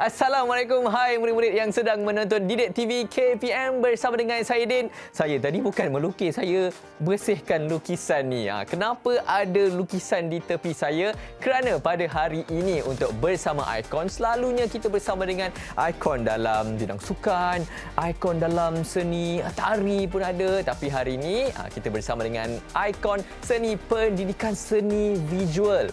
Assalamualaikum. Hai murid-murid yang sedang menonton Didik TV KPM bersama dengan saya Din. Saya tadi bukan melukis, saya bersihkan lukisan ni. Kenapa ada lukisan di tepi saya? Kerana pada hari ini untuk bersama ikon, selalunya kita bersama dengan ikon dalam bidang sukan, ikon dalam seni tari pun ada. Tapi hari ini kita bersama dengan ikon seni pendidikan seni visual.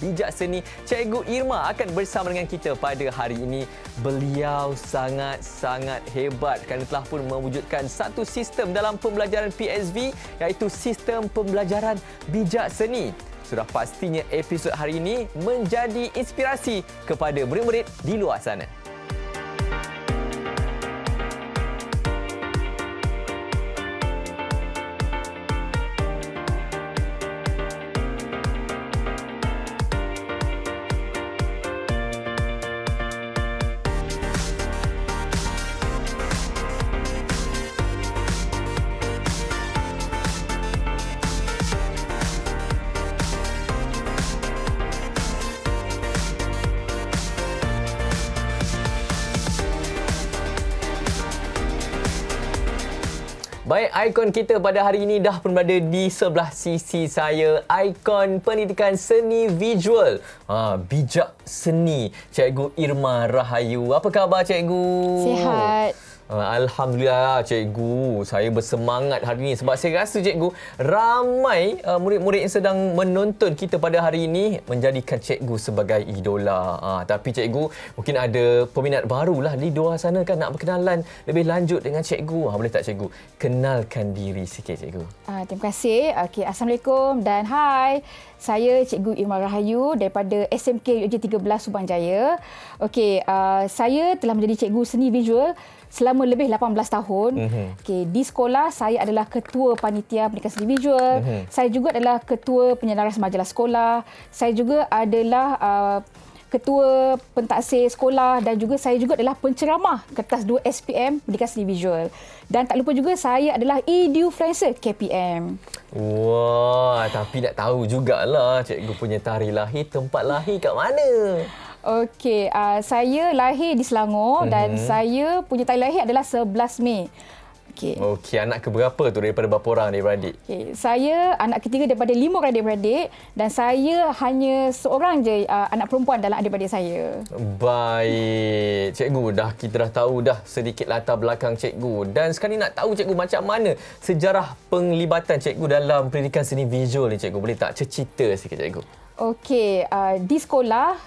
Bijak seni Cikgu Irma akan bersama dengan kita pada hari ini. Beliau sangat-sangat hebat kerana telah pun mewujudkan satu sistem dalam pembelajaran PSV, iaitu sistem pembelajaran bijak seni. Sudah pastinya episod hari ini menjadi inspirasi kepada murid-murid di luar sana. Baik, ikon kita pada hari ini dah pun berada di sebelah sisi saya. Ikon pendidikan seni visual. Bijak seni. Cikgu Irma Rahayu. Apa khabar cikgu? Sihat. Alhamdulillah cikgu. Saya bersemangat hari ini sebab saya rasa cikgu ramai murid-murid yang sedang menonton kita pada hari ini menjadikan cikgu sebagai idola. Tapi cikgu mungkin ada peminat barulah di luar sana kan nak berkenalan lebih lanjut dengan cikgu. Boleh tak cikgu kenalkan diri sikit cikgu? Terima kasih. Assalamualaikum dan hai. Saya Cikgu Irma Rahayu daripada SMK UJ 13 Subang Jaya. Saya telah menjadi cikgu seni visual selama lebih 18 tahun. Di sekolah saya adalah ketua panitia pendidikan seni visual. Saya juga adalah ketua penyelaras majalah sekolah. Saya juga adalah ketua pentaksir sekolah dan juga saya juga adalah penceramah kertas 2 SPM pendidikan seni visual. Dan tak lupa juga saya adalah edufluencer KPM. Wah, tapi nak tahu jugalah cikgu punya tarikh lahir, tempat lahir kat mana? Saya lahir di Selangor dan saya punya tarikh lahir adalah 11 Mei. Okey, anak keberapa tu daripada berapa orang adik-beradik? Saya anak ketiga daripada 5 orang adik-beradik dan saya hanya seorang je anak perempuan dalam adik-beradik saya. Baik. Cikgu, kita dah tahu dah sedikit latar belakang cikgu. Dan sekarang ni nak tahu cikgu macam mana sejarah penglibatan cikgu dalam pendidikan seni visual ni cikgu. Boleh tak cerita sikit cikgu? Di sekolah,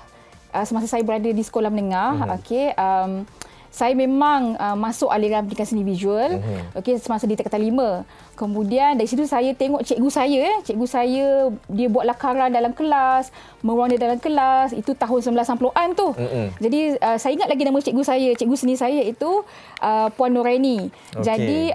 semasa saya berada di sekolah menengah, saya memang masuk aliran pendidikan seni visual semasa di tingkatan 5. Kemudian dari situ saya tengok cikgu saya dia buat lakaran dalam kelas, mewarna dalam kelas. Itu tahun 1990-an tu. Jadi saya ingat lagi nama cikgu seni saya itu Puan Nuraini. Jadi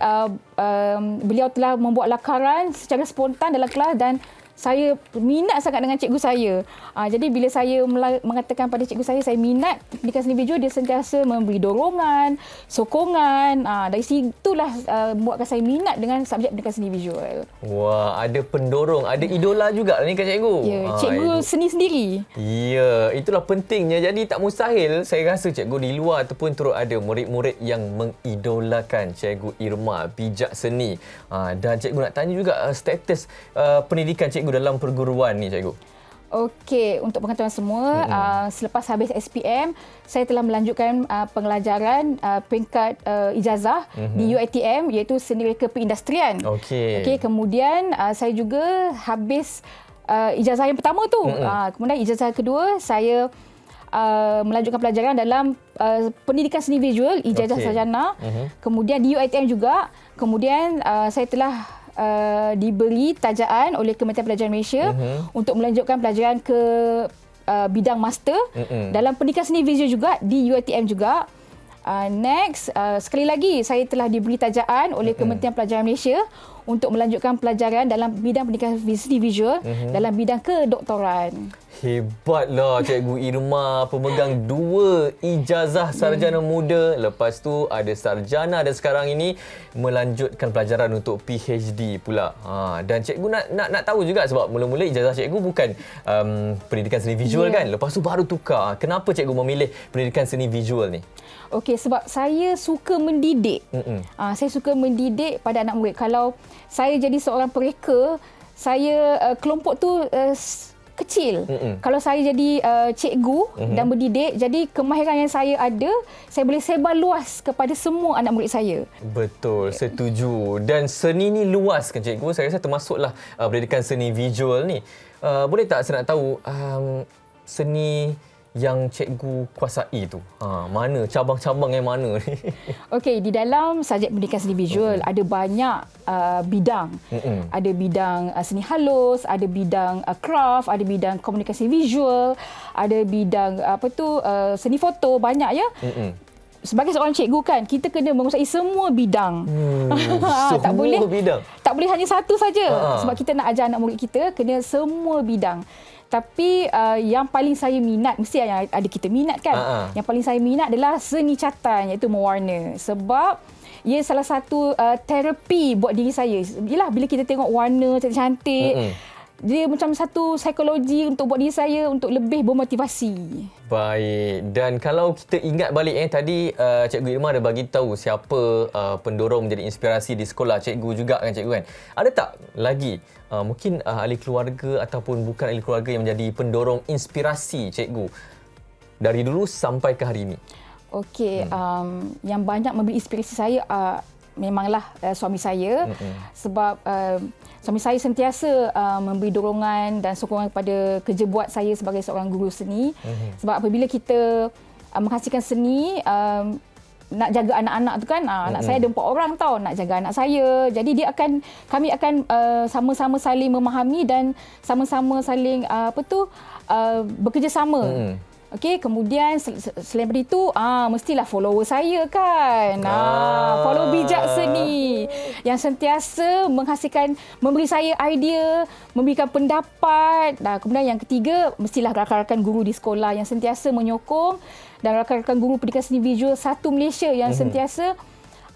beliau telah membuat lakaran secara spontan dalam kelas dan saya minat sangat dengan cikgu saya. Jadi bila saya mengatakan pada cikgu saya minat pendidikan seni visual, dia sentiasa memberi dorongan, sokongan. Dari situlah membuatkan saya minat dengan subjek pendidikan seni visual. Wah, ada pendorong, ada idola juga ni kan cikgu? Ya, cikgu seni sendiri. Ya, itulah pentingnya. Jadi tak mustahil saya rasa cikgu di luar ataupun turut ada murid-murid yang mengidolakan cikgu Irma, bijak seni. Dan cikgu nak tanya juga status pendidikan cikgu dalam perguruan ni cikgu. Untuk pengetahuan semua, selepas habis SPM, saya telah melanjutkan pengelajaran peringkat ijazah di UiTM, iaitu Seni Reka Perindustrian. Kemudian saya juga habis ijazah yang pertama tu. Kemudian ijazah kedua, saya melanjutkan pelajaran dalam pendidikan seni visual, ijazah sarjana. Kemudian di UiTM juga. Kemudian saya telah diberi tajaan oleh Kementerian Pelajaran Malaysia untuk melanjutkan pelajaran ke bidang master dalam pendidikan seni visual juga di UiTM juga. Sekali lagi saya telah diberi tajaan oleh Kementerian Pelajaran Malaysia untuk melanjutkan pelajaran dalam bidang pendidikan seni visual dalam bidang kedoktoran. Hebatlah Cikgu Irma, pemegang 2 ijazah sarjana muda. Lepas tu ada sarjana dan sekarang ini melanjutkan pelajaran untuk PhD pula. Dan cikgu nak tahu juga sebab mula-mula ijazah cikgu bukan pendidikan seni visual kan. Lepas tu baru tukar. Kenapa cikgu memilih pendidikan seni visual ni? Okey, sebab saya suka mendidik. Saya suka mendidik pada anak murid. Kalau saya jadi seorang pereka, saya kelompok tu kecil. Kalau saya jadi cikgu dan mendidik, jadi kemahiran yang saya ada, saya boleh sebar luas kepada semua anak murid saya. Betul, setuju. Dan seni ni luas kan cikgu? Saya rasa termasuklah pendidikan seni visual ni. Boleh tak saya nak tahu seni yang cikgu kuasai tu? Mana cabang-cabang yang mana ni? Okey, di dalam subjek pendidikan seni visual ada banyak bidang. Ada bidang seni halus, ada bidang craft, ada bidang komunikasi visual, ada bidang seni foto, banyak ya. Sebagai seorang cikgu kan, kita kena menguasai semua bidang. Semua bidang. Tak boleh hanya satu saja. Sebab kita nak ajar anak murid kita, kena semua bidang. Tapi yang paling saya minat, mesti ada kita minat kan. Yang paling saya minat adalah seni catatan, iaitu mewarna. Sebab ia salah satu terapi buat diri saya. Yalah, bila kita tengok warna cantik-cantik, dia macam satu psikologi untuk buat diri saya untuk lebih bermotivasi. Baik. Dan kalau kita ingat balik tadi Cikgu Irma ada bagi tahu siapa pendorong menjadi inspirasi di sekolah cikgu juga kan cikgu kan. Ada tak lagi mungkin ahli keluarga ataupun bukan ahli keluarga yang menjadi pendorong inspirasi cikgu dari dulu sampai ke hari ini? Okey, yang banyak memberi inspirasi saya memanglah suami saya. Sebab suami saya sentiasa memberi dorongan dan sokongan kepada kerja buat saya sebagai seorang guru seni. Sebab apabila kita menghasilkan seni, nak jaga anak-anak tu kan, anak saya ada 4 orang tau, nak jaga anak saya. Jadi kami akan sama-sama saling memahami dan sama-sama saling bekerjasama. Okey, kemudian selain daripada itu, mestilah follower saya kan. Follow bijak seni yang sentiasa memberi saya idea, memberikan pendapat. Kemudian yang ketiga, mestilah rakan-rakan guru di sekolah yang sentiasa menyokong, dan rakan-rakan guru pendidikan seni visual satu Malaysia yang sentiasa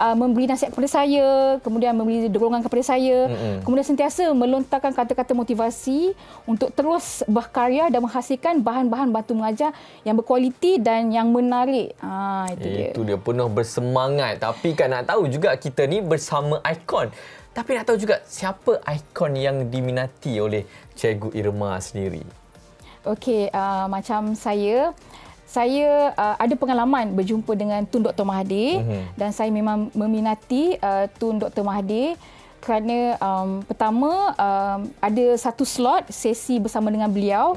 memberi nasihat kepada saya, kemudian memberi dorongan kepada saya, kemudian sentiasa melontarkan kata-kata motivasi untuk terus berkarya dan menghasilkan bahan-bahan bantu mengajar yang berkualiti dan yang menarik. Itu dia penuh bersemangat. Tapi kan nak tahu juga kita ni bersama ikon. Tapi nak tahu juga siapa ikon yang diminati oleh Cikgu Irma sendiri? Okey, macam saya ada pengalaman berjumpa dengan Tun Dr. Mahathir dan saya memang meminati Tun Dr. Mahathir kerana pertama ada satu slot sesi bersama dengan beliau.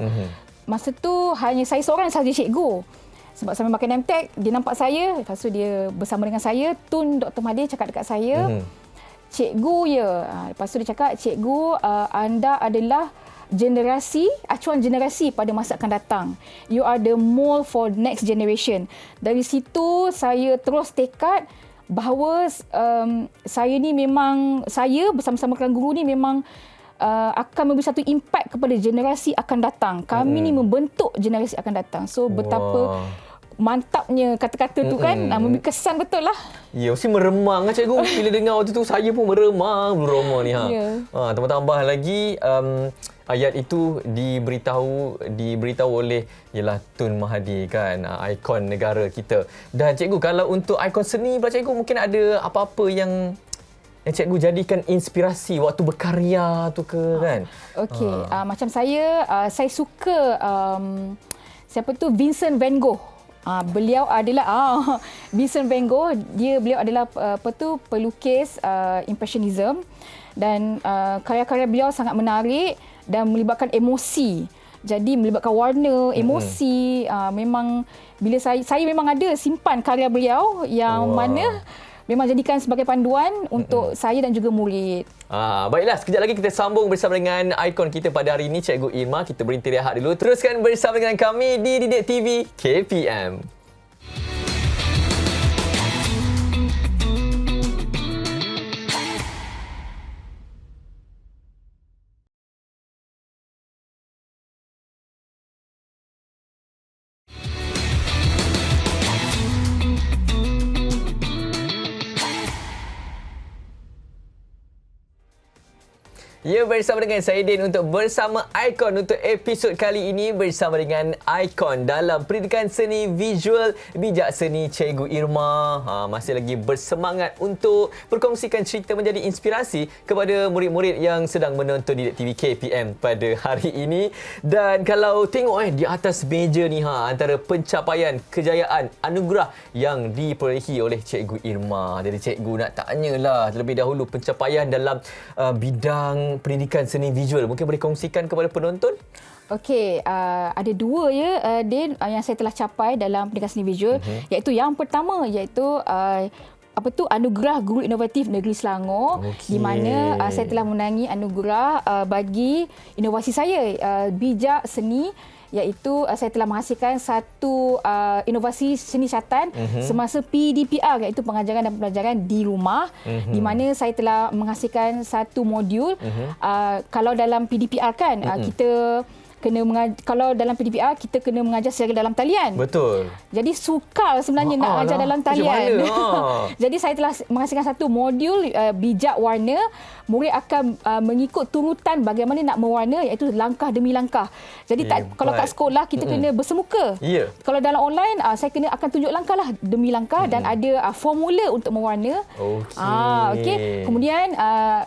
Masa tu hanya saya seorang sahaja cikgu. Sebab saya pakai name tag, dia nampak saya, lepas tu dia bersama dengan saya. Tun Dr. Mahathir cakap dekat saya, "Cikgu ya." Lepas tu dia cakap, "Cikgu, anda adalah acuan generasi pada masa akan datang. You are the mold for next generation." Dari situ saya terus tekad bahawa saya bersama-sama rakan guru ni memang akan memberi satu impak kepada generasi akan datang. Kami ni membentuk generasi akan datang. So betapa mantapnya kata-kata tu kan, memberi kesan betul lah. Ya, mesti meremang lah cikgu. Bila dengar waktu tu saya pun meremang ni. Tambah-tambah lagi ayat itu diberitahu oleh Tun Mahathir kan, ikon negara kita. Dan cikgu, kalau untuk ikon seni pula cikgu, mungkin ada apa-apa yang cikgu jadikan inspirasi waktu berkarya tu ke kan? Okey, macam saya suka Vincent van Gogh. Beliau adalah Vincent van Gogh, beliau adalah pelukis impressionism, dan karya-karya beliau sangat menarik dan melibatkan emosi. Jadi melibatkan warna, emosi. Memang bila saya memang ada simpan karya beliau yang mana memang jadikan sebagai panduan untuk saya dan juga murid. Baiklah, sekejap lagi kita sambung bersama dengan ikon kita pada hari ini, Cikgu Irma. Kita berhenti rehat dulu. Teruskan bersama dengan kami di Didik TV KPM. Ya, bersama dengan saya Din untuk bersama Icon untuk episod kali ini bersama dengan Icon dalam Pendidikan Seni Visual Bijak Seni Cikgu Irma. Masih lagi bersemangat untuk berkongsikan cerita menjadi inspirasi kepada murid-murid yang sedang menonton Didik TV KPM pada hari ini. Dan kalau tengok di atas meja ni antara pencapaian, kejayaan, anugerah yang diperolehi oleh Cikgu Irma. Jadi cikgu nak tanyalah terlebih dahulu pencapaian dalam bidang pendidikan seni visual. Mungkin boleh kongsikan kepada penonton? Okey, ada dua Din, yang saya telah capai dalam pendidikan seni visual, iaitu yang pertama iaitu anugerah Guru Inovatif Negeri Selangor, di mana saya telah menangi anugerah bagi inovasi saya bijak seni, iaitu saya telah menghasilkan satu inovasi seni siasatan semasa PDPR, iaitu pengajaran dan pembelajaran di rumah, di mana saya telah menghasilkan satu modul. Kalau dalam PDPR kan kita kena kalau dalam PDPR kita kena mengajar secara dalam talian. Betul. Jadi sukar sebenarnya nak ajar dalam talian. Jadi saya telah menghasilkan satu modul bijak warna. Murid akan mengikut turutan bagaimana nak mewarna, iaitu langkah demi langkah. Jadi kalau kat sekolah kita kena bersemuka. Yeah. Kalau dalam online saya akan tunjuk langkah lah demi langkah dan ada formula untuk mewarna. Okey. Kemudian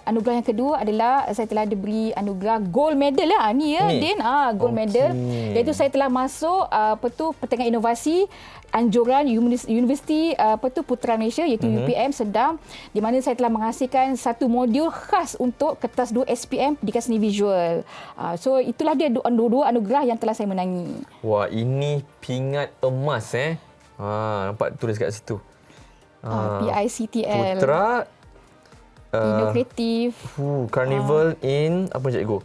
anugerah yang kedua adalah saya telah diberi anugerah gold medal lah ni Din. Gold medal, iaitu saya telah masuk pertengahan inovasi anjuran Universiti Putra Malaysia, iaitu UPM Sedang, di mana saya telah menghasilkan satu modul khas untuk kertas 2 SPM Pendidikan Seni Visual. So itulah dia dua anugerah yang telah saya menangi. Wah, ini pingat emas nampak tulis kat situ. PICTL. Putra Inovatif. Carnival in apa cikgu?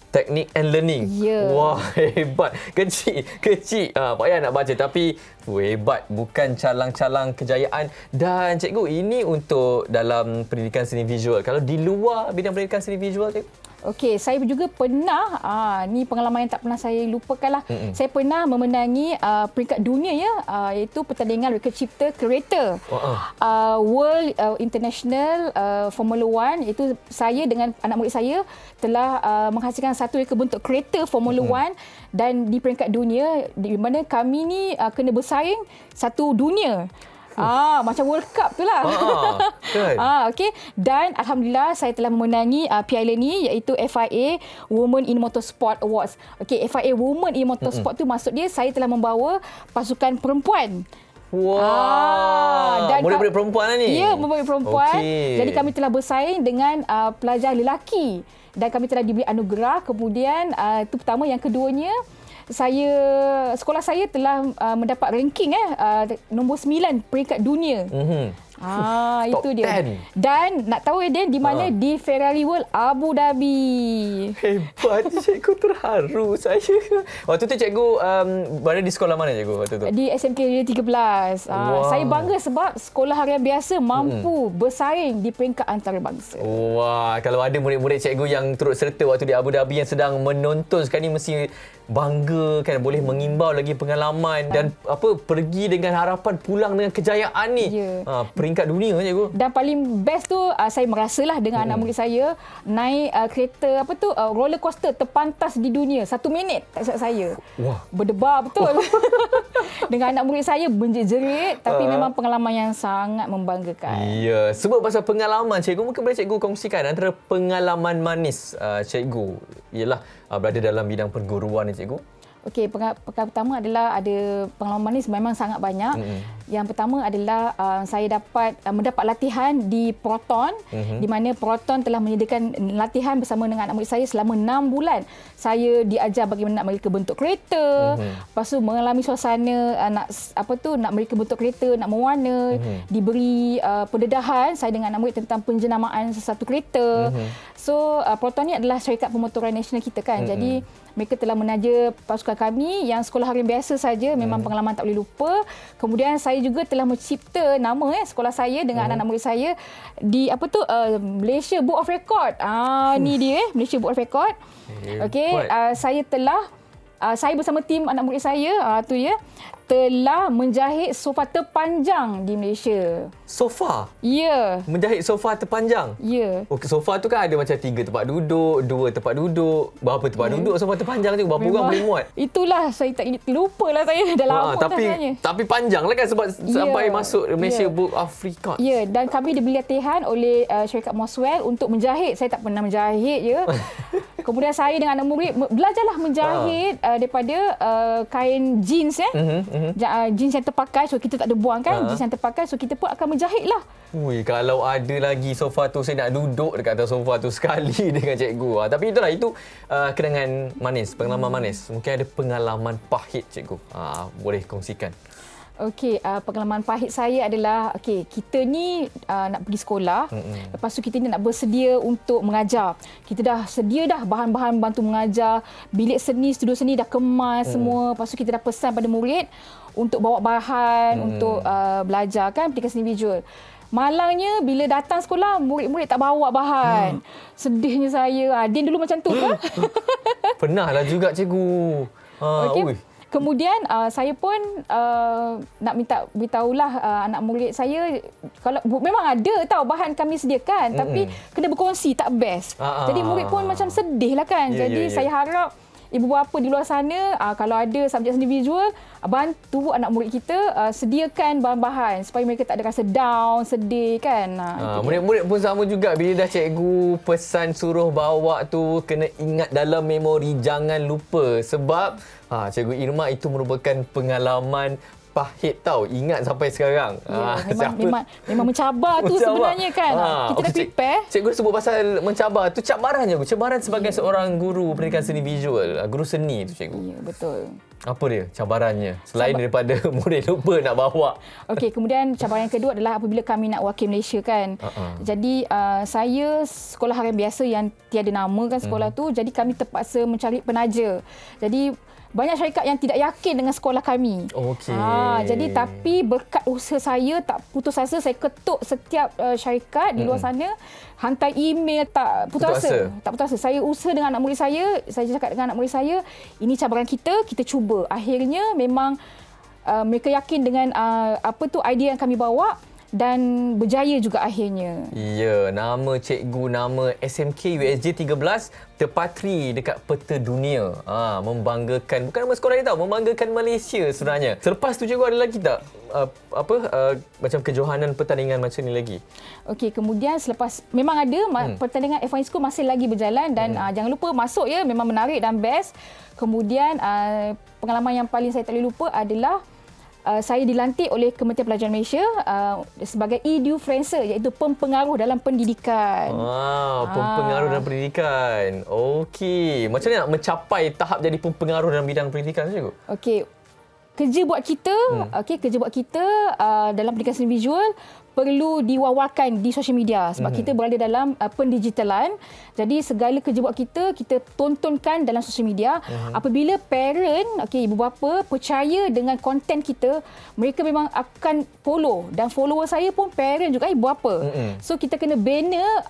Teknik and learning. Yeah. Wah, hebat. Kecil. Tak payah nak baca tapi hebat. Bukan calang-calang kejayaan. Dan cikgu, ini untuk dalam pendidikan seni visual. Kalau di luar bidang pendidikan seni visual, cikgu? Okey, saya juga pernah, ni pengalaman yang tak pernah saya lupakan lah. Saya pernah memenangi peringkat dunia iaitu pertandingan reka cipta kereta. World International Formula 1, iaitu saya dengan anak murid saya telah menghasilkan satu reka bentuk kereta Formula 1 dan di peringkat dunia, di mana kami ni kena bersaing satu dunia. Macam World Cup tu lah. Okey. Dan alhamdulillah saya telah memenangi piala ni, iaitu FIA Women in Motorsport Awards. Okey, FIA Women in Motorsport tu maksud dia saya telah membawa pasukan perempuan. Dan murid-murid perempuan lah ni? Ya, murid perempuan. Jadi kami telah bersaing dengan pelajar lelaki dan kami telah diberi anugerah. Kemudian itu pertama, yang keduanya, sekolah saya telah mendapat ranking nombor 9 peringkat dunia. Itu dia. 10. Dan nak tahu Din di mana? Di Ferrari World Abu Dhabi. Hebat, cikgu, terharu saya. Waktu tu cikgu berada di sekolah mana cikgu waktu tu? Di SMK Area 13. Saya bangga sebab sekolah harian biasa mampu bersaing di peringkat antarabangsa. Wah, kalau ada murid-murid cikgu yang turut serta waktu di Abu Dhabi yang sedang menonton sekarang ni, mesti bangga kan, boleh mengimbau lagi pengalaman dan pergi dengan harapan pulang dengan kejayaan ni. Peringkat dunia cikgu. Dan paling best tu saya merasalah dengan anak murid saya naik kereta roller coaster terpantas di dunia 1 minit, tak silap saya. Berdebar betul. Dengan anak murid saya menjerit, tapi memang pengalaman yang sangat membanggakan. Ya, sebab pasal pengalaman cikgu, mungkin boleh cikgu kongsikan antara pengalaman manis cikgu ialah berada dalam bidang perguruan ni cikgu. Okey, perkara pertama adalah ada pengalaman manis memang sangat banyak. Yang pertama adalah saya mendapat latihan di Proton, di mana Proton telah menyediakan latihan bersama dengan anak murid saya selama 6 bulan. Saya diajar bagaimana nak mereka bentuk kereta, lepas tu mengalami suasana nak mereka bentuk kereta, nak mewarna, diberi pendedahan saya dengan anak murid tentang penjenamaan sesuatu kereta. So Proton ni adalah syarikat pemotoran nasional kita kan. Jadi mereka telah menaja pasukan kami yang sekolah harian biasa saja, memang pengalaman tak boleh lupa. Kemudian saya juga telah mencipta nama sekolah saya dengan anak-anak murid saya di Malaysia Book of Record. Ni dia Malaysia Book of Record. Okey, saya bersama tim anak murid saya telah menjahit sofa terpanjang di Malaysia. Sofa? Ya. Menjahit sofa terpanjang? Ya. Okey, sofa tu kan ada macam 3 tempat duduk, 2 tempat duduk. Berapa tempat duduk sofa terpanjang tu? Berapa orang boleh muat? Itulah saya tak lupa lah saya. Dah lama tapi panjang lah kan sebab sampai masuk Malaysia Book of Records. Ya, dan kami diberi latihan oleh syarikat Moswell untuk menjahit. Saya tak pernah menjahit je. Kemudian saya dengan anak murid belajarlah menjahit daripada kain jeans jeans yang terpakai, so kita tak ada buang kan, jeans yang terpakai, so kita pun akan menjahit lah. Ui, kalau ada lagi sofa tu, saya nak duduk dekat atas sofa tu sekali dengan cikgu. Tapi itulah, itu kenangan manis, pengalaman manis. Mungkin ada pengalaman pahit cikgu. Boleh kongsikan. Okey, pengalaman pahit saya adalah kita ni nak pergi sekolah. Lepas tu kita ni nak bersedia untuk mengajar. Kita dah sedia dah bahan-bahan bantu mengajar. Bilik seni, studio seni dah kemas semua. Lepas tu kita dah pesan pada murid untuk bawa bahan untuk belajar kan pendidikan seni visual. Malangnya bila datang sekolah, murid-murid tak bawa bahan. Sedihnya saya. Din dulu macam tu ke? Pernah lah juga cikgu. Okey. Kemudian saya pun nak minta beritahulah anak murid saya, kalau memang ada tahu bahan kami sediakan, tapi kena berkongsi, tak best. Jadi murid pun macam sedih lah kan. Jadi saya harap ibu bapa di luar sana, kalau ada subjek seni visual, bantu anak murid kita sediakan bahan-bahan supaya mereka tak ada rasa down, sedih kan. Murid-murid pun sama juga, bila dah cikgu pesan suruh bawa tu, kena ingat dalam memori, jangan lupa. Sebab Cikgu Irma itu merupakan pengalaman pahit tau, ingat sampai sekarang. Memang mencabar tu sebenarnya kan. Kita dah prepare. Cikgu sebut pasal mencabar tu, cabarannya, cabaran sebagai seorang guru pendidikan seni visual, guru seni tu cikgu. Ya, betul. Apa dia cabarannya selain daripada murid lupa nak bawa? Okey, kemudian cabaran yang kedua adalah apabila kami nak wakil Malaysia kan. Jadi saya sekolah harian biasa yang tiada nama kan sekolah tu, jadi kami terpaksa mencari penaja. Jadi banyak syarikat yang tidak yakin dengan sekolah kami. Jadi tapi berkat usaha saya, tak putus asa, saya ketuk setiap syarikat di luar sana, hantar email, tak putus asa. Tak putus asa. Saya usaha dengan anak murid saya cakap dengan anak murid saya, ini cabaran kita cuba. Akhirnya memang mereka yakin dengan idea yang kami bawa, dan berjaya juga akhirnya. Ya, nama cikgu, nama SMK USJ 13 terpatri dekat peta dunia. Membanggakan, bukan nama sekolah ni tau, membanggakan Malaysia sebenarnya. Selepas tu cikgu ada lagi tak macam kejohanan pertandingan macam ni lagi? Okey, kemudian selepas memang ada pertandingan F1 School masih lagi berjalan, dan jangan lupa masuk ya, memang menarik dan best. Kemudian pengalaman yang paling saya tak boleh lupa adalah saya dilantik oleh Kementerian Pelajaran Malaysia sebagai Edufluencer, iaitu pempengaruh dalam pendidikan. Pempengaruh dalam pendidikan. Okey, macam mana nak mencapai tahap jadi pempengaruh dalam bidang pendidikan cikgu? Okey, kerja buat kita dalam pendidikan seni visual perlu diwawarkan di sosial media sebab kita berada dalam pendigitalan. Jadi segala kerja buat kita tontonkan dalam sosial media. Apabila parent, ibu bapa percaya dengan konten kita, mereka memang akan follow, dan follower saya pun parent juga, ibu bapa. So kita kena bina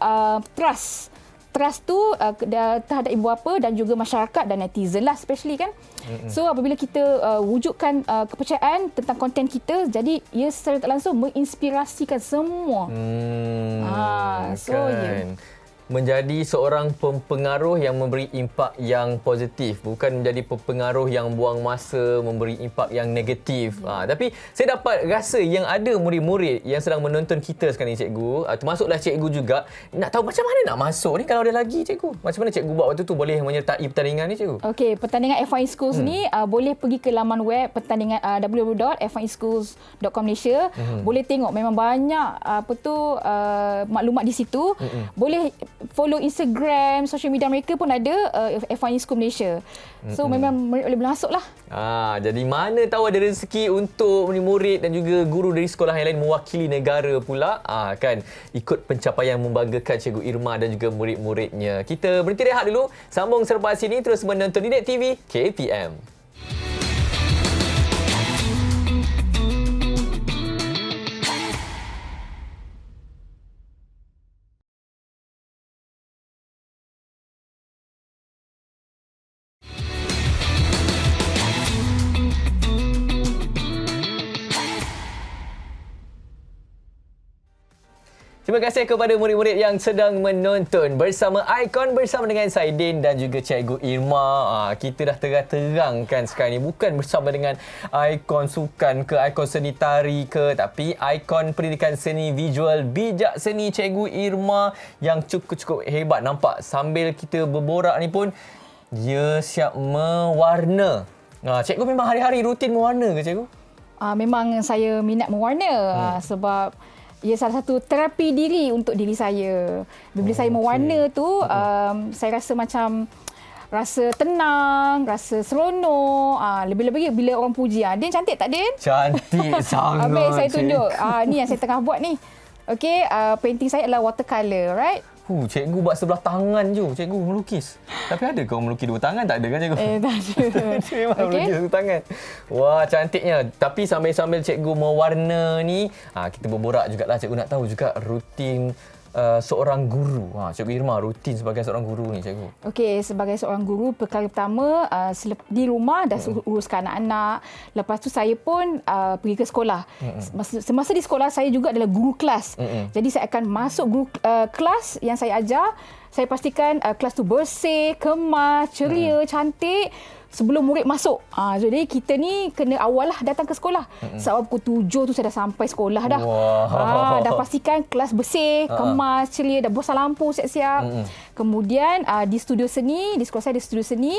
trust tu terhadap ibu bapa dan juga masyarakat dan netizen lah especially kan. So apabila kita wujudkan kepercayaan tentang konten kita, jadi ia secara tak langsung menginspirasikan semua. Menjadi seorang pempengaruh yang memberi impak yang positif, bukan menjadi pempengaruh yang buang masa, memberi impak yang negatif. Tapi saya dapat rasa yang ada murid-murid yang sedang menonton kita sekarang ni cikgu, termasuklah cikgu juga, nak tahu macam mana nak masuk ni kalau ada lagi cikgu. Macam mana cikgu buat waktu tu boleh menyertai pertandingan ni cikgu? Okey, pertandingan F1 Schools ni boleh pergi ke laman web pertandingan www.f1schools.com Malaysia. Boleh tengok, memang banyak maklumat di situ. Boleh follow Instagram, social media mereka pun ada, F1 School Malaysia. So memang boleh masuk lah. Jadi mana tahu ada rezeki untuk murid dan juga guru dari sekolah yang lain mewakili negara pula. Kan ikut pencapaian membanggakan Cikgu Irma dan juga murid-muridnya. Kita berhenti rehat dulu. Sambung selepas ini terus menonton Didik TV KPM. Terima kasih kepada murid-murid yang sedang menonton bersama Icon bersama dengan Saidin dan juga Cikgu Irma. Kita dah terang-terangkan sekarang ni bukan bersama dengan Icon sukan ke Icon seni tari ke, tapi Icon pendidikan seni visual bijak seni Cikgu Irma yang cukup-cukup hebat. Nampak sambil kita berborak ni pun dia siap mewarna. Cikgu memang hari-hari rutin mewarna ke cikgu? Memang saya minat mewarna sebab ia salah satu terapi diri untuk diri saya. Bila saya mewarna tu, saya rasa macam rasa tenang, rasa seronok. Lebih-lebih bila orang puji. Din cantik tak, Din? Cantik sangat. Habis saya tunjuk. Ni yang saya tengah buat ni. Okey, painting saya adalah watercolour, right? Cikgu buat sebelah tangan je. Cikgu melukis. Tapi ada ke orang melukis dua tangan? Tak ada kan cikgu? Tak ada. Memang melukis dua tangan. Wah, cantiknya. Tapi sambil-sambil cikgu mewarna ni, kita berborak jugalah. Cikgu nak tahu juga rutin seorang guru. Cikgu Irma rutin sebagai seorang guru ni cikgu. Okey, sebagai seorang guru, perkara pertama di rumah dah uruskan anak-anak. Lepas tu saya pun pergi ke sekolah. Semasa di sekolah saya juga adalah guru kelas. Jadi saya akan masuk guru kelas yang saya ajar. Saya pastikan kelas tu bersih, kemas, ceria, cantik sebelum murid masuk. Jadi kita ni kena awal lah datang ke sekolah. Sebab pukul 7 tu saya dah sampai sekolah dah. Dah pastikan kelas bersih, kemas, ceria, dah bosah lampu siap-siap. Kemudian di studio seni, di sekolah saya ada studio seni.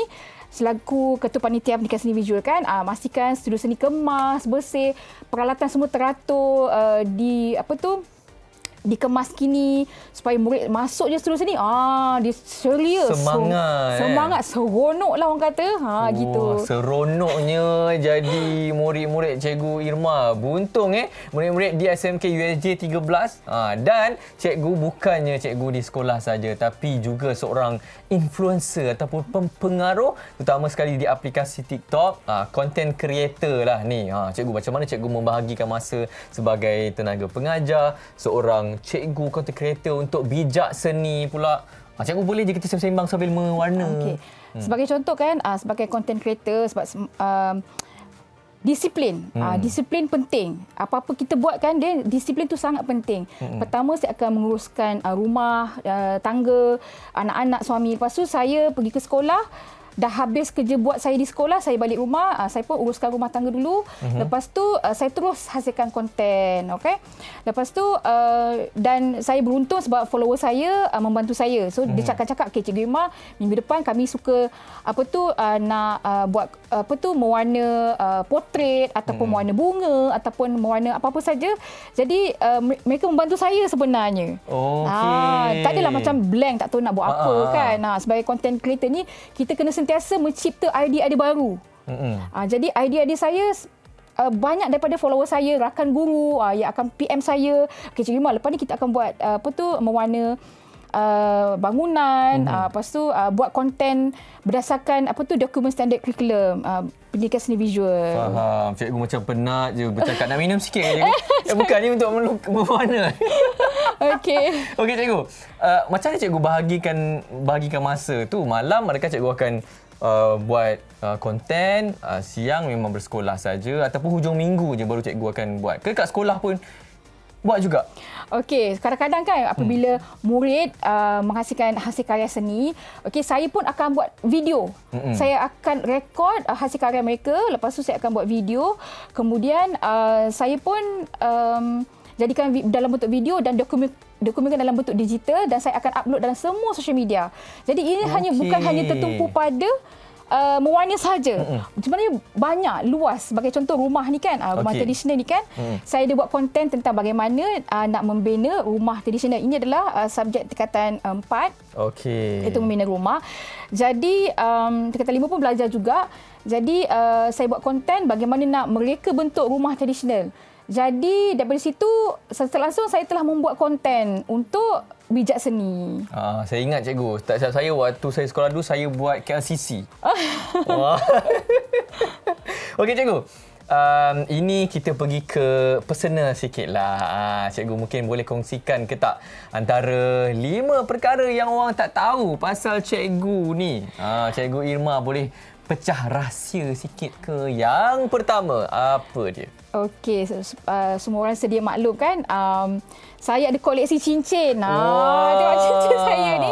Selaku ketua panitia pendidikan seni visual kan, pastikan studio seni kemas, bersih, peralatan semua teratur, dikemas kini supaya murid masuk je terus ni dia ceria, semangat seronok lah orang kata gitu. Seronoknya jadi murid-murid Cikgu Irma. Beruntung murid-murid di SMK USJ 13 dan cikgu bukannya cikgu di sekolah saja tapi juga seorang influencer ataupun pempengaruh terutama sekali di aplikasi TikTok, content creator lah ni. Cikgu macam mana cikgu membahagikan masa sebagai tenaga pengajar, seorang cikgu content creator untuk bijak seni pula. Cikgu boleh je kita sembang sambil mewarna. Okey. Sebagai contoh kan, sebagai content creator sebab disiplin. Disiplin penting. Apa-apa kita buat kan, disiplin tu sangat penting. Pertama saya akan menguruskan rumah, tangga, anak-anak, suami. Lepas tu saya pergi ke sekolah. Dah habis kerja buat saya di sekolah, saya balik rumah, saya pun uruskan rumah tangga dulu. Lepas tu saya terus hasilkan konten, okey. Lepas tu dan saya beruntung sebab follower saya membantu saya. So dia cakap, "Okey Cikgu Irma, minggu depan kami suka nak buat mewarna portrait ataupun mewarna bunga ataupun mewarna apa-apa saja." Jadi mereka membantu saya sebenarnya. Okey. Tak adalah macam blank tak tahu nak buat apa kan. Sebagai content creator ni kita kena sentiasa mencipta idea-idea baru. Jadi idea-idea saya banyak daripada follower saya, rakan guru yang akan PM saya. Okey Cikgu Irma, lepas ni kita akan buat mewarna bangunan, lepas tu buat konten berdasarkan dokumen standard curriculum pendidikan seni visual. Faham. Cikgu macam penat je bercakap. Nak minum sikit je. Bukan ni untuk mewarna. Okey. Okey cikgu. Macam mana cikgu bahagikan masa tu? Malam adakah cikgu akan buat konten, siang memang bersekolah saja ataupun hujung minggu je baru cikgu akan buat? Ke kat sekolah pun buat juga? Okey, kadang-kadang kan apabila murid menghasilkan hasil karya seni, saya pun akan buat video. Saya akan rekod hasil karya mereka, lepas tu saya akan buat video. Kemudian saya pun jadikan dalam bentuk video dan dokumenkan dalam bentuk digital dan saya akan upload dalam semua social media. Jadi ini bukan hanya tertumpu pada mewarna saja. Sebenarnya banyak, luas. Sebagai contoh rumah ni kan, rumah tradisional ni kan, saya ada buat konten tentang bagaimana nak membina rumah tradisional. Ini adalah subjek tingkatan 4. Okey. Itu membina rumah. Jadi tingkatan 5 pun belajar juga. Jadi saya buat konten bagaimana nak mereka bentuk rumah tradisional. Jadi daripada situ secara langsung saya telah membuat konten untuk bijak seni. Saya ingat cikgu, tak silap saya waktu saya sekolah dulu saya buat KLCC. Okey cikgu. Ini kita pergi ke personal sikitlah. Cikgu mungkin boleh kongsikan ke tak antara 5 perkara yang orang tak tahu pasal cikgu ni. Cikgu Irma boleh pecah rahsia sikit ke? Yang pertama, apa dia? Okey, semua orang sedia maklum kan. Saya ada koleksi cincin. Tengok cincin saya ni.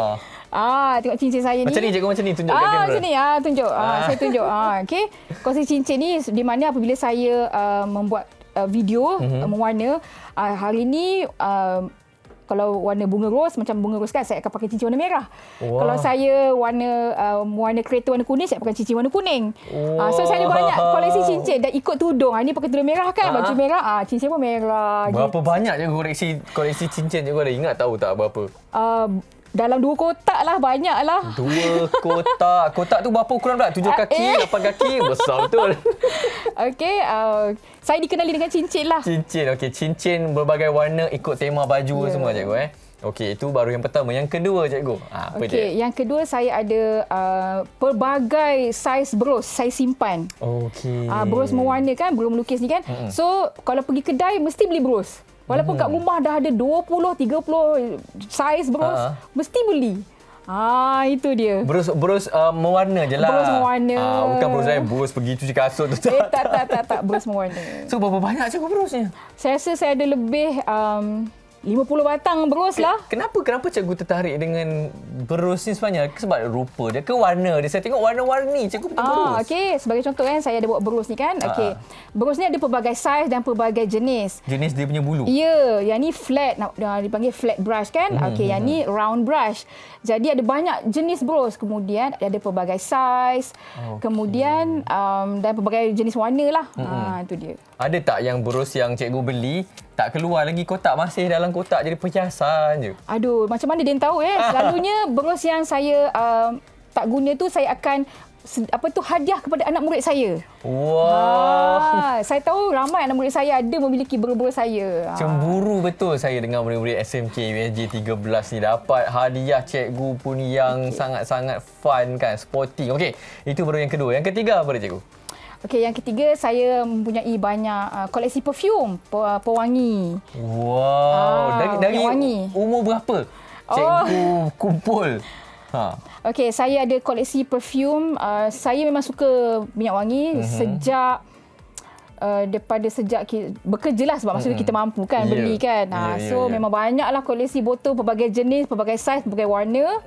Tengok cincin saya ni. Macam ni cikgu, macam ni tunjuk kat kamera. Macam ni, tunjuk. Saya tunjuk. Okey. Koleksi cincin ni di mana apabila saya membuat video mewarna, hari ni kalau warna bunga ros, macam bunga ros kan, saya akan pakai cincin warna merah. Wow. Kalau saya warna kereta warna kuning, saya pakai cincin warna kuning. So saya ada banyak koleksi cincin dan ikut tudung. Ni pakai tudung merah kan, baju merah, cincin pun merah. Berapa banyak je koleksi cincin cikgu ada? Ingat tahu tak berapa? Dalam 2 kotak lah, banyak lah. 2 kotak. Kotak tu berapa ukuran pula? 7 kaki, 8 kaki? Besar betul. Okey, saya dikenali dengan cincin lah. Cincin, okey. Cincin berbagai warna ikut tema baju semua cikgu. Okey, itu baru yang pertama. Yang kedua cikgu, apa dia? Yang kedua saya ada pelbagai saiz bros, saiz simpan. Okey. Bros mewarna kan, bros melukis ni kan. So, kalau pergi kedai mesti beli bros. Walaupun kat rumah dah ada 20, 30 saiz bros, mesti beli. Itu dia. Bros mewarna je lah. Bros mewarna. Bukan bros pergi cuci kasut tu. Tak. Bros mewarna. So, berapa banyak cikgu brosnya? Saya rasa saya ada lebih 50 batang bros lah. Kenapa cikgu tertarik dengan bros ni sebenarnya? Sebab rupa dia ke warna dia? Saya tengok warna-warni cikgu punya bros. Okey, sebagai contoh kan, saya ada buat bros ni kan. Okey. Bros ni ada pelbagai saiz dan pelbagai jenis. Jenis dia punya bulu? Ya, yang ni flat, dipanggil flat brush kan. Okey, yang ni round brush. Jadi ada banyak jenis bros. Kemudian ada pelbagai saiz. Kemudian dan pelbagai jenis warna lah. Itu dia. Ada tak yang bros yang cikgu beli tak keluar lagi kotak, masih dalam kotak jadi perhiasan je? Aduh, macam mana dia tahu Selalunya bros yang saya tak guna tu saya akan hadiah kepada anak murid saya. Wow. Saya tahu ramai anak murid saya ada memiliki bros saya. Cemburu betul saya dengan murid-murid SMK USJ 13 ni dapat hadiah cikgu pun yang sangat-sangat fun kan, sporting. Okey, itu baru yang kedua. Yang ketiga apa dia cikgu? Okey, yang ketiga saya mempunyai banyak koleksi perfume, pewangi. Wow, dari wangi. umur berapa cikgu kumpul? Okey, saya ada koleksi perfume. Saya memang suka minyak wangi sejak daripada sejak bekerja lah, sebab maksudnya kita mampu kan beli kan. Memang banyaklah koleksi botol pelbagai jenis, pelbagai saiz, pelbagai warna.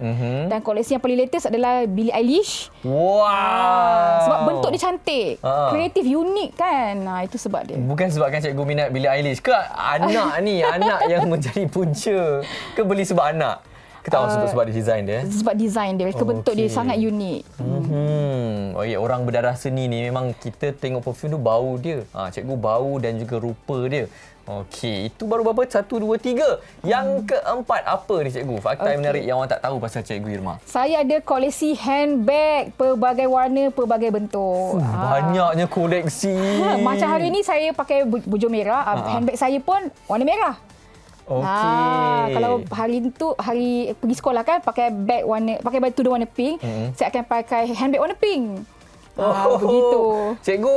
Dan koleksi yang paling latest adalah Billie Eilish. Wow. Sebab bentuk dia cantik, kreatif, unik kan. Itu sebab dia. Bukan sebabkan cikgu minat Billie Eilish ke anak ni, anak yang menjadi punca ke beli sebab anak? Kita sebab design dia. Sebab design dia, bentuk dia sangat unik. Orang berdarah seni ni memang kita tengok perfume tu bau dia. Cikgu bau dan juga rupa dia. Okey, itu baru berapa? 1, 2, 3. Yang keempat apa ni cikgu? Fakta yang menarik yang orang tak tahu pasal cikgu Irma. Saya ada koleksi handbag pelbagai warna, pelbagai bentuk. Banyaknya koleksi. Macam hari ni saya pakai bujur merah, handbag saya pun warna merah. Okey. Kalau hari pergi sekolah kan pakai bag tudung warna pink, saya akan pakai handbag warna pink. Begitu. Cikgu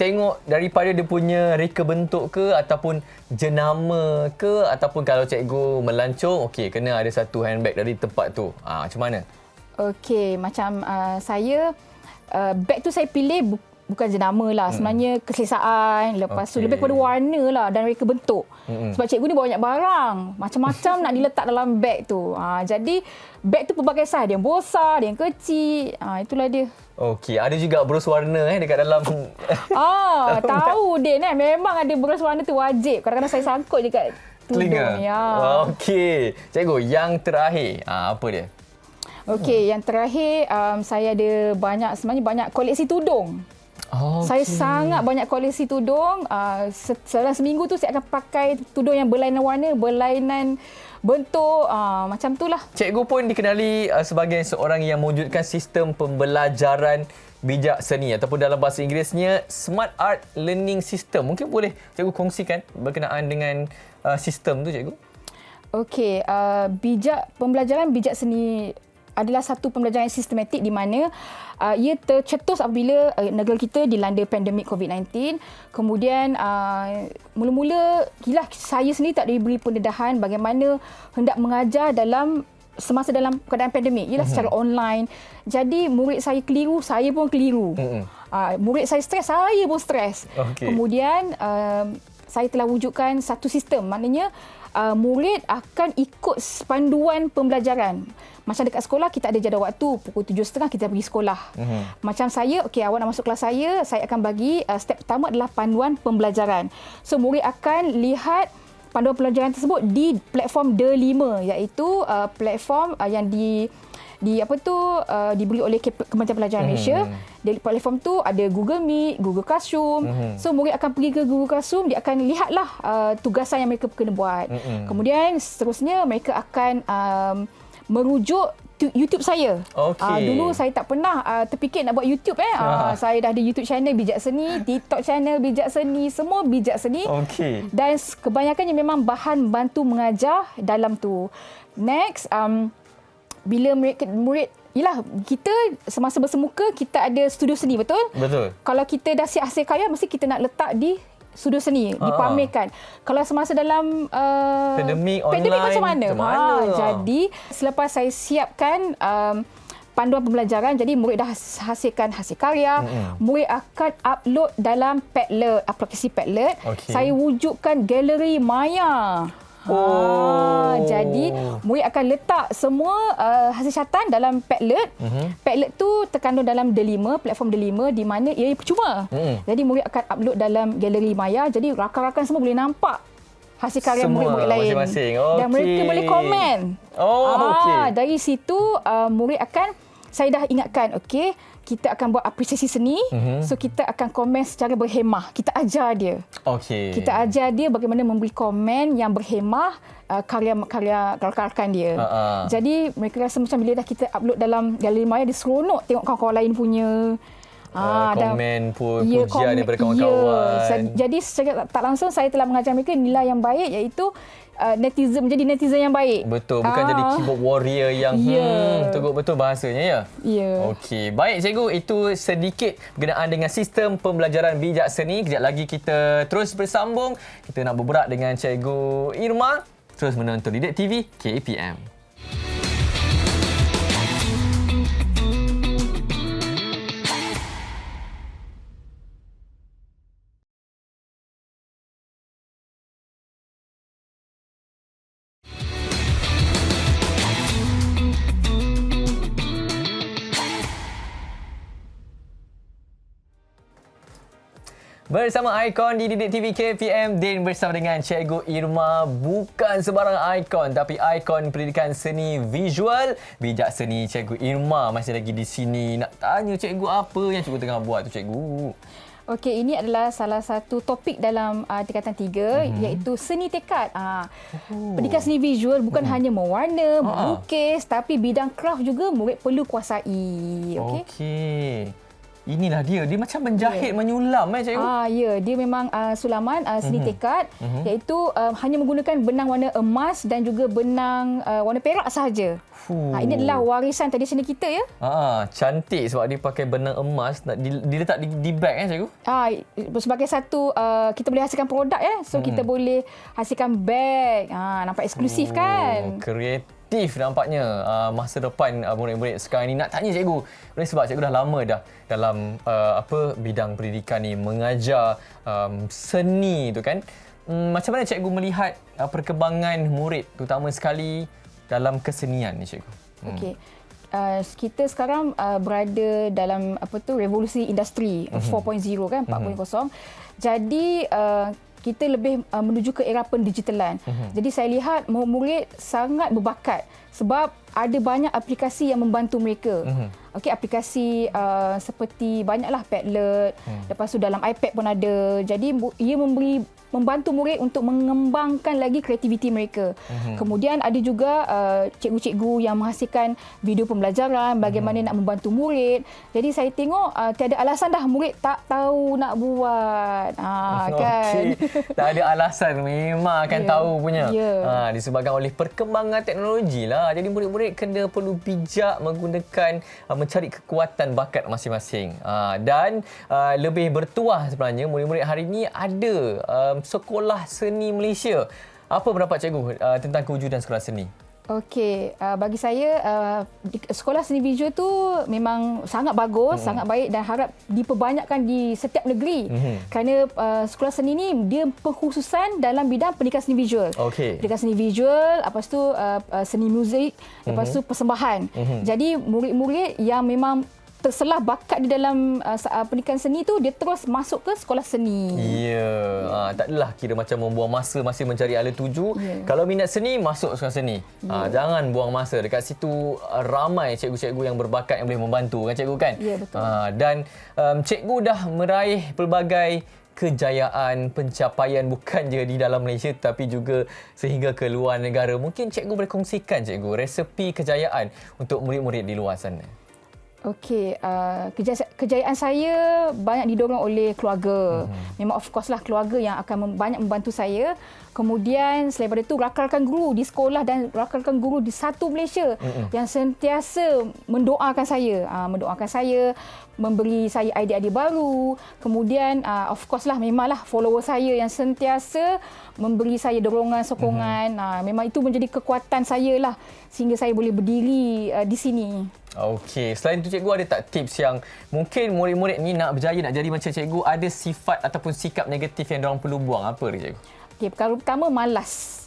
tengok daripada dia punya reka bentuk ke ataupun jenama ke, ataupun kalau cikgu melancong, okey kena ada satu handbag dari tempat tu. Macam mana? Okey, macam saya bag tu saya pilih bukan jenama lah, sebenarnya keselesaan, lepas tu lebih kepada warna lah dan reka bentuk. Sebab cikgu ni bawa banyak barang, macam-macam nak diletak dalam beg tu. Jadi beg tu pelbagai saiz, ada yang besar, ada yang kecil. Itulah dia. Okey, ada juga bros warna dekat dalam. Tahu dia memang ada bros warna tu wajib. Kadang-kadang saya sangkut dekat tudung. Okey, cikgu yang terakhir apa dia? Okey, yang terakhir saya ada banyak koleksi tudung. Saya sangat banyak koleksi tudung. Dalam seminggu tu saya akan pakai tudung yang berlainan warna, berlainan bentuk, macam tu lah. Cikgu pun dikenali sebagai seorang yang mewujudkan sistem pembelajaran bijak seni ataupun dalam bahasa Inggerisnya Smart Art Learning System. Mungkin boleh cikgu kongsikan berkenaan dengan sistem tu cikgu? Okey, pembelajaran bijak seni adalah satu pembelajaran yang sistematik di mana ia tercetus apabila negara kita dilanda pandemik COVID-19. Kemudian mula-mula saya sendiri tak diberi pendedahan bagaimana hendak mengajar dalam semasa dalam keadaan pandemik, ialah secara online. Jadi murid saya keliru, saya pun keliru. Murid saya stres, saya pun stres. Kemudian saya telah wujudkan satu sistem, maknanya murid akan ikut panduan pembelajaran. Macam dekat sekolah, kita ada jadual waktu. Pukul 7.30 kita pergi sekolah. Macam saya, okey, awak nak masuk kelas saya akan bagi step pertama adalah panduan pembelajaran. So, murid akan lihat panduan pembelajaran tersebut di platform D5, iaitu platform yang diberi oleh Kementerian Pelajaran Malaysia. Di platform tu ada Google Meet, Google Classroom. So murid akan pergi ke Google Classroom, dia akan lihatlah tugasan yang mereka kena buat. Kemudian seterusnya mereka akan merujuk YouTube saya. Dulu saya tak pernah terfikir nak buat YouTube. Saya dah ada YouTube channel Bijak Seni, TikTok channel Bijak Seni, semua Bijak Seni. Dan kebanyakannya memang bahan bantu mengajar dalam tu. Next, bila murid, yelah, kita semasa bersemuka, kita ada studio seni, betul? Betul. Kalau kita dah siap hasil karya, mesti kita nak letak di studio seni, dipamerkan. Kalau semasa dalam pandemik online, macam mana? Jadi, selepas saya siapkan panduan pembelajaran, jadi murid dah hasilkan hasil karya, murid akan upload dalam Padlet, aplikasi Padlet. Saya wujudkan galeri maya. Jadi murid akan letak semua hasil catatan dalam Padlet. Padlet tu terkandung dalam D5, platform D5, di mana ia percuma. Jadi murid akan upload dalam galeri maya. Jadi rakan-rakan semua boleh nampak hasil karya murid-murid lain. Dan mereka boleh komen. Dari situ murid akan, saya dah ingatkan, okey, kita akan buat apresiasi seni. So kita akan komen secara berhemah. Kita ajar dia. Kita ajar dia bagaimana memberi komen yang berhemah karya-karya rakan-rakan dia. Jadi mereka rasa macam bila dah kita upload dalam galeri maya, dia seronok tengok kawan-kawan lain punya komen pun, pujian daripada kawan-kawan. Jadi secara tak langsung saya telah mengajar mereka nilai yang baik, iaitu menjadi netizen yang baik. Betul, bukan jadi keyboard warrior yang betul bahasanya, ya? Okey, baik cikgu, itu sedikit berkenaan dengan sistem pembelajaran Bijak Seni. Kejap lagi kita terus bersambung. Kita nak berberak dengan Cikgu Irma. Terus menonton Didik TV KPM. Bersama Ikon di Didik TV KPM, Din bersama dengan Cikgu Irma. Bukan sebarang ikon, tapi ikon pendidikan seni visual Bijak Seni. Cikgu Irma masih lagi di sini. Nak tanya cikgu, apa yang cikgu tengah buat tu, cikgu? Okey, ini adalah salah satu topik dalam tingkatan 3, iaitu seni tekad. Pendidikan seni visual bukan hanya mewarna, melukis, tapi bidang craft juga murid perlu kuasai. Okey. Inilah dia macam menjahit, menyulam, cikgu? Ya, dia memang sulaman seni tekad, iaitu hanya menggunakan benang warna emas dan juga benang warna perak sahaja. Ini adalah warisan tradisional kita, ya. Cantik sebab dia pakai benang emas, diletak di beg, cikgu? Sebagai satu, kita boleh hasilkan produk, ya. So kita boleh hasilkan beg. Nampak eksklusif, kan? Kreatif nampaknya masa depan murid-murid sekarang ni. Nak tanya cikgu, sebab cikgu dah lama dah dalam bidang pendidikan ni, mengajar seni tu, kan. Macam mana cikgu melihat perkembangan murid, terutama sekali dalam kesenian ni, cikgu? Okey. Kita sekarang berada dalam revolusi industri 4.0, kan, 4.0. Jadi kita lebih menuju ke era pendigitalan. Jadi saya lihat murid sangat berbakat sebab ada banyak aplikasi yang membantu mereka. Okey, aplikasi seperti banyaklah Padlet, lepas tu dalam iPad pun ada. Jadi ia membantu murid untuk mengembangkan lagi kreativiti mereka. Kemudian ada juga cikgu-cikgu yang menghasilkan video pembelajaran bagaimana nak membantu murid. Jadi saya tengok tiada alasan dah murid tak tahu nak buat. Kan. Tak ada alasan, memang akan tahu punya. Disebabkan oleh perkembangan teknologi lah. Jadi murid-murid kena perlu bijak menggunakan, mencari kekuatan bakat masing-masing. Dan lebih bertuah sebenarnya murid-murid hari ini ada Sekolah Seni Malaysia. Apa pendapat cikgu tentang kewujudan sekolah seni? Okey, bagi saya sekolah seni visual tu memang sangat bagus, sangat baik dan harap diperbanyakkan di setiap negeri. Kerana sekolah seni ni dia pengkhususan dalam bidang pendidikan seni visual. Pendidikan seni visual, lepas tu seni muzik, lepas tu persembahan. Jadi murid-murid yang memang terselah bakat di dalam pendidikan seni tu, dia terus masuk ke sekolah seni. Ya, tak adalah kira macam membuang masa masih mencari ala tuju. Kalau minat seni, masuk sekolah seni. Jangan buang masa. Dekat situ ramai cikgu-cikgu yang berbakat yang boleh membantu kan cikgu kan? Ya, betul. Dan cikgu dah meraih pelbagai kejayaan, pencapaian bukan je di dalam Malaysia tapi juga sehingga ke luar negara. Mungkin cikgu boleh kongsikan cikgu resepi kejayaan untuk murid-murid di luar sana. Okey, kejayaan saya banyak didorong oleh keluarga. Memang of course lah keluarga yang akan banyak membantu saya. Kemudian selain daripada itu rakan-rakan guru di sekolah dan rakan-rakan guru di satu Malaysia yang sentiasa mendoakan saya, memberi saya idea-idea baru. Kemudian of course lah memanglah follower saya yang sentiasa memberi saya dorongan, sokongan. Memang itu menjadi kekuatan saya lah sehingga saya boleh berdiri di sini. Okey, selain itu cikgu ada tak tips yang mungkin murid-murid ni nak berjaya, nak jadi macam cikgu, ada sifat ataupun sikap negatif yang diorang perlu buang? Apa dia cikgu? Okey, perkara pertama malas.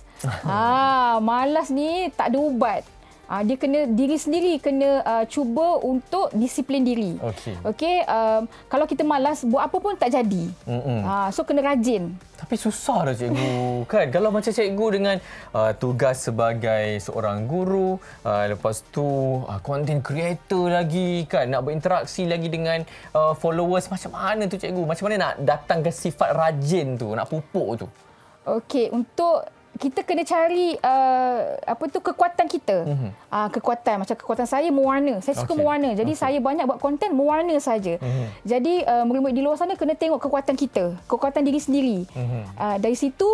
Malas ni tak ada ubat. Dia kena diri sendiri kena cuba untuk disiplin diri. Okey, kalau kita malas buat apa pun tak jadi. So kena rajin. Tapi susah dah cikgu kan. Kalau macam cikgu dengan tugas sebagai seorang guru, lepas tu content creator lagi kan, nak berinteraksi lagi dengan followers, macam mana tu cikgu? Macam mana nak datangkan sifat rajin tu, nak pupuk tu? Okey, untuk kita kena cari kekuatan kita. Kekuatan macam kekuatan saya mewarna. Saya suka mewarna. Jadi saya banyak buat konten mewarna saja. Jadi murid-murid di luar sana kena tengok kekuatan kita, kekuatan diri sendiri. Dari situ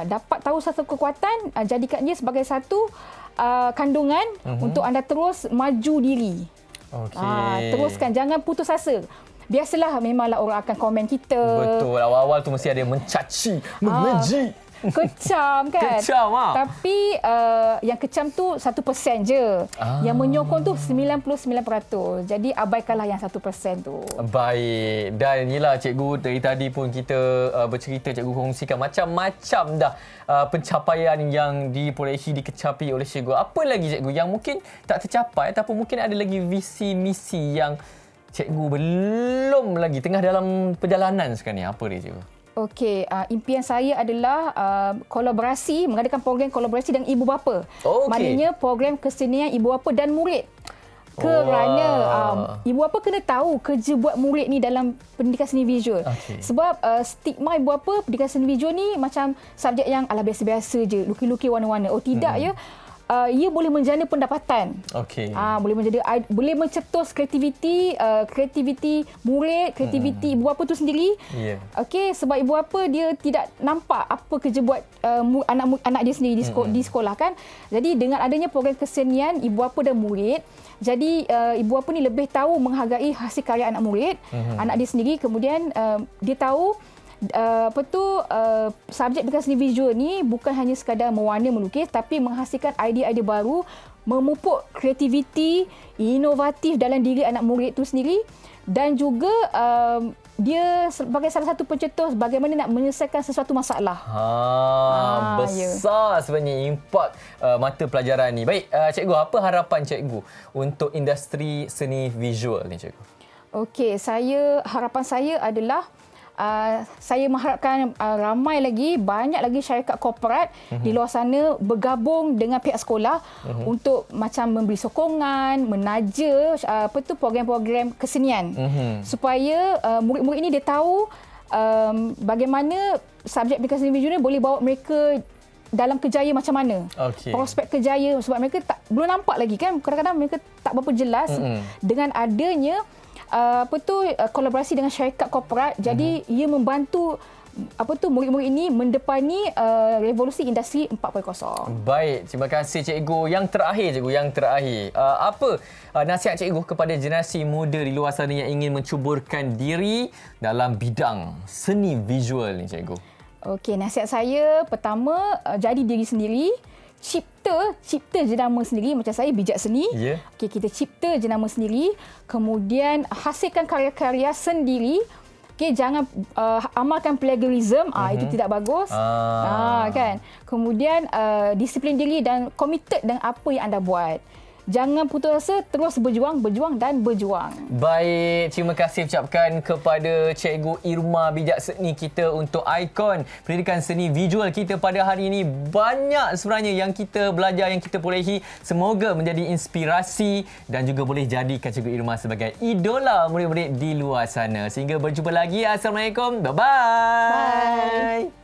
dapat tahu satu kekuatan, jadikan dia sebagai satu kandungan untuk anda terus maju diri. Teruskan, jangan putus asa. Biasalah memanglah orang akan komen kita. Betul, awal-awal tu mesti ada yang mencaci, mengeji. Kecam kan? Kecam Tapi yang kecam tu 1% je. Yang menyokong tu 99%. Jadi abaikanlah yang 1% tu. Baik. Dan inilah cikgu, dari tadi pun kita bercerita, cikgu kongsikan macam-macam dah pencapaian yang diperolehi, dikecapi oleh cikgu. Apa lagi cikgu yang mungkin tak tercapai ataupun mungkin ada lagi visi misi yang cikgu belum lagi tengah dalam perjalanan sekarang ni? Apa dia cikgu? Okey, impian saya adalah mengadakan program kolaborasi dengan ibu bapa. Maknanya program kesenian ibu bapa dan murid. Kerana ibu bapa kena tahu kerja buat murid ni dalam pendidikan seni visual. Sebab stigma ibu bapa pendidikan seni visual ni macam subjek yang ala biasa-biasa je, luki-luki warna-warna. Tidak ya. Ia boleh menjana pendapatan. Boleh mencetus kreativiti murid, kreativiti ibu bapa tu sendiri. Okey, sebab ibu bapa dia tidak nampak apa kerja buat anak dia sendiri di sekolah kan. Jadi dengan adanya program kesenian ibu bapa dan murid, jadi ibu bapa ni lebih tahu menghargai hasil karya anak murid, anak dia sendiri. Kemudian dia tahu subjek pendidikan seni visual ni bukan hanya sekadar mewarna melukis, tapi menghasilkan idea-idea baru, memupuk kreativiti inovatif dalam diri anak murid itu sendiri, dan juga dia sebagai salah satu pencetus bagaimana nak menyelesaikan sesuatu masalah. Besar sebenarnya impak mata pelajaran ni. Baik, cikgu, apa harapan cikgu untuk industri seni visual ni cikgu? Okey, harapan saya adalah saya mengharapkan banyak lagi syarikat korporat di luar sana bergabung dengan pihak sekolah untuk macam memberi sokongan, menaja program-program kesenian supaya murid-murid ini dia tahu bagaimana subjek pendidikan seni visual boleh bawa mereka dalam kerjaya macam mana. Prospek kerjaya, sebab mereka belum nampak lagi kan, kadang-kadang mereka tak berapa jelas. Dengan adanya kolaborasi dengan syarikat korporat, jadi ia membantu murid-murid ini mendepani revolusi industri 4.0. Baik, terima kasih cikgu. Yang terakhir, apa nasihat cikgu kepada generasi muda di luar sana yang ingin mencuburkan diri dalam bidang seni visual ni cikgu? Okey, nasihat saya pertama, jadi diri sendiri. cipta jenama sendiri. Macam saya bijak seni. Ya. Okey, kita cipta jenama sendiri, kemudian hasilkan karya-karya sendiri. Okey, jangan amalkan plagiarism. Itu tidak bagus. Kan. Kemudian disiplin diri dan committed dengan apa yang anda buat. Jangan putus asa, terus berjuang dan berjuang. Baik, terima kasih ucapkan kepada Cikgu Irma Bijak Seni kita untuk ikon pendidikan seni visual kita pada hari ini. Banyak sebenarnya yang kita belajar, yang kita perolehi. Semoga menjadi inspirasi dan juga boleh jadikan Cikgu Irma sebagai idola murid-murid di luar sana. Sehingga berjumpa lagi. Assalamualaikum. Bye-bye. Bye.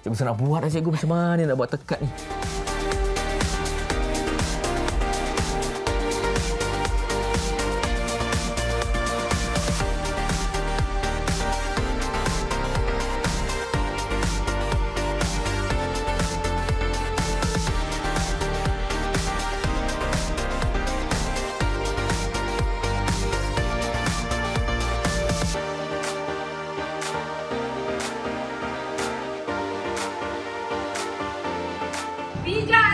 Cikgu saya nak buat dah cikgu. Macam mana nak buat tekad ni? Bijak